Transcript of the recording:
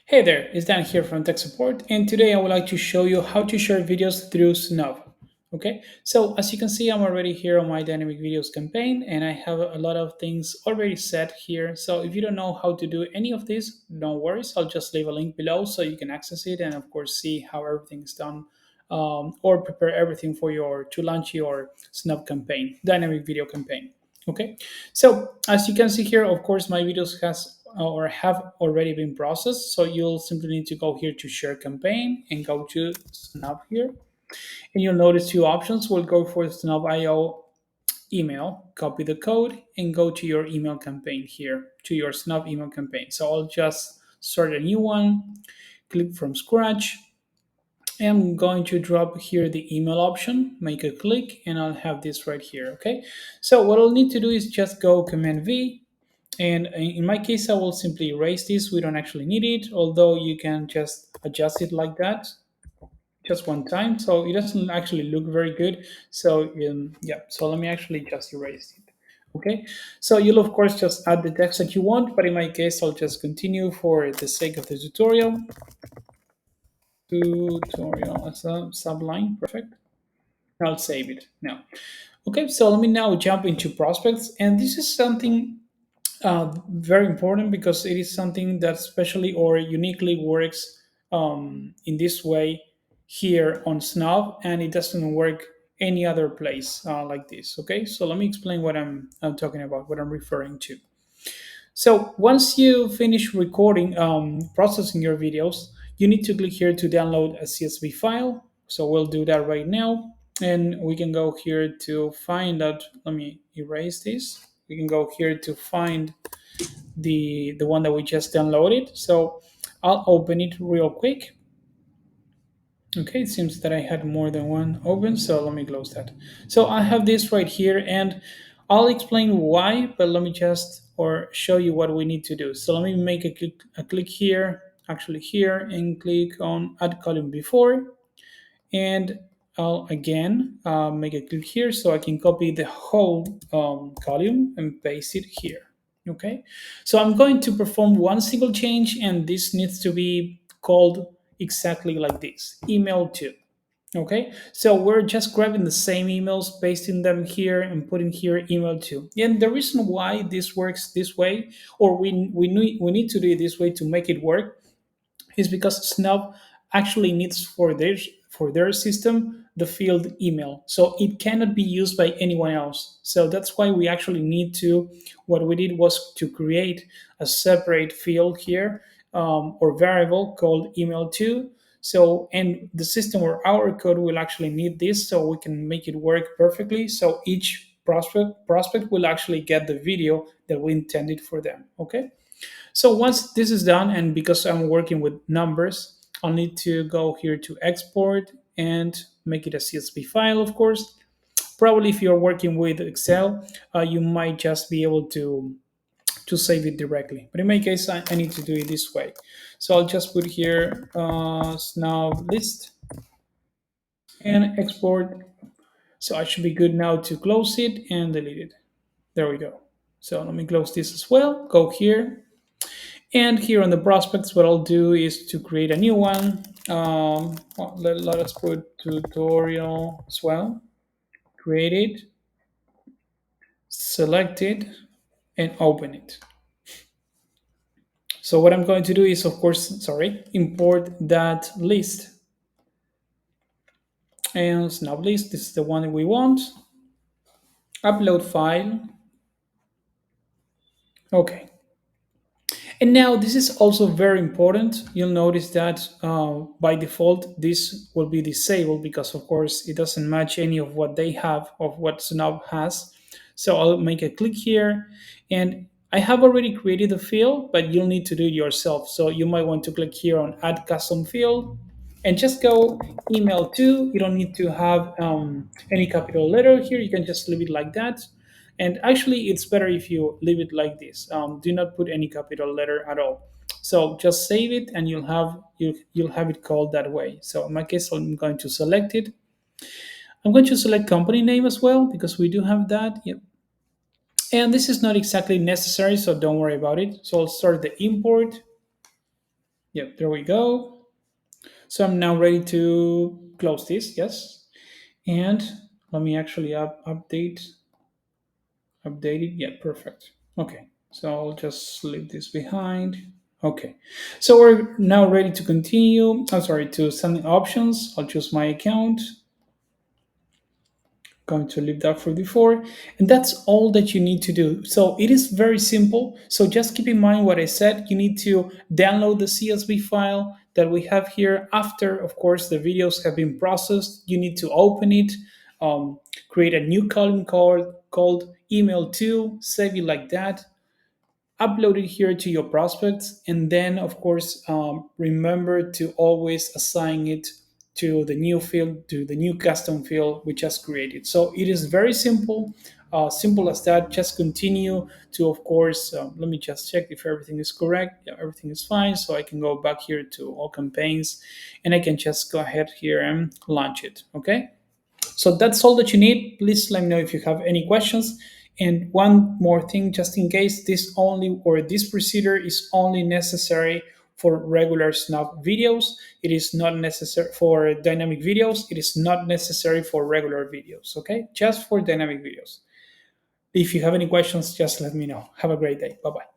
Hey there, it's Dan here from Tech Support, and today I would like to show you how to share videos through Snub. Okay, so as you can see, I'm already here on my dynamic videos campaign, and I have a lot of things already set here. So if you don't know how to do any of this, don't worry. I'll just leave a link below so you can access it and, of course, see how everything is done, or prepare everything for your to launch your Snub campaign, dynamic video campaign. Okay, so as you can see here, of course, my videos has or have already been processed. So you'll simply need to go here to share campaign and go to Snap here. And you'll notice two options. We'll go for Snap.io email, copy the code, and go to your email campaign here, to your Snap email campaign. So I'll just start a new one, click from scratch. I'm going to drop here the email option, make a click, and I'll have this right here. Okay. So what I'll need to do is just go Command V, and in my case, I will simply erase this. We don't actually need it, although you can just adjust it like that just one time. So it doesn't actually look very good. So yeah, so let me actually just erase it. Okay, so you'll of course just add the text that you want, but in my case, I'll just continue for the sake of the tutorial. Tutorial as a subline, perfect. I'll save it now. Okay, so let me now jump into prospects, and this is something very important because it is something that specially or uniquely works in this way here on Snob, and it doesn't work any other place like this. Okay, so let me explain what I'm talking about, what I'm referring to. So once you finish recording, processing your videos, you need to click here to download a CSV file. So we'll do that right now. And we can go here to find that. Let me erase this. We can go here to find the one that we just downloaded. So I'll open it real quick. Okay, it seems that I had more than one open, so let me close that. So I have this right here, and I'll explain why, but let me just or show you what we need to do. So let me make a click here, actually here, and click on Add Column Before, and I'll again make a click here so I can copy the whole column and paste it here. Okay, so I'm going to perform one single change, and this needs to be called exactly like this, email to. Okay, so we're just grabbing the same emails, pasting them here, and putting here email to. And the reason why this works this way, or we need to do it this way to make it work, is because Snub actually needs for their system the field email, so it cannot be used by anyone else. So that's why we actually need to. What we did was to create a separate field here, or variable called email to. So and the system or our code will actually need this, so we can make it work perfectly. So each prospect will actually get the video that we intended for them. Okay. So once this is done, and because I'm working with numbers, I'll need to go here to export and make it a CSV file, of course. Probably if you're working with Excel, you might just be able to save it directly. But in my case, I need to do it this way. So I'll just put here snob list and export. So I should be good now to close it and delete it. There we go. So let me close this as well. Go here. And here on the prospects, what I'll do is to create a new one. Let us put tutorial as well. Create it, select it, and open it. So what I'm going to do is, of course, import that list. And snap list, this is the one that we want. Upload file. Okay. And now this is also very important. You'll notice that by default, this will be disabled because of course it doesn't match any of what they have, of what Snap has. So I'll make a click here, and I have already created a field, but you'll need to do it yourself. So you might want to click here on add custom field and just go email to. You don't need to have any capital letter here. You can just leave it like that. And actually, it's better if you leave it like this. Do not put any capital letter at all. So just save it, and you'll have it called that way. So in my case, I'm going to select it. I'm going to select company name as well because we do have that. Yep. And this is not exactly necessary, so don't worry about it. So I'll start the import. Yep, there we go. So I'm now ready to close this. Yes, and let me actually update it. Yeah, perfect. Okay, so I'll just leave this behind. Okay, so we're now ready to continue. I'm sorry, to sending options. I'll choose my account. Going to leave that for before, and that's all that you need to do. So it is very simple. So just keep in mind what I said. You need to download the CSV file that we have here. After, of course, the videos have been processed, you need to open it, create a new column called email to, save it like that, upload it here to your prospects, and then of course remember to always assign it to the new field, to the new custom field we just created. So it is very simple, simple as that. Just continue to, of course, let me just check if everything is correct. Yeah, everything is fine. So I can go back here to all campaigns, and I can just go ahead here and launch it. Okay, so that's all that you need. Please let me know if you have any questions. And one more thing, just in case, this procedure is only necessary for regular snap videos. It is not necessary for dynamic videos. It is not necessary for regular videos. Okay, just for dynamic videos. If you have any questions, just let me know. Have a great day. Bye bye.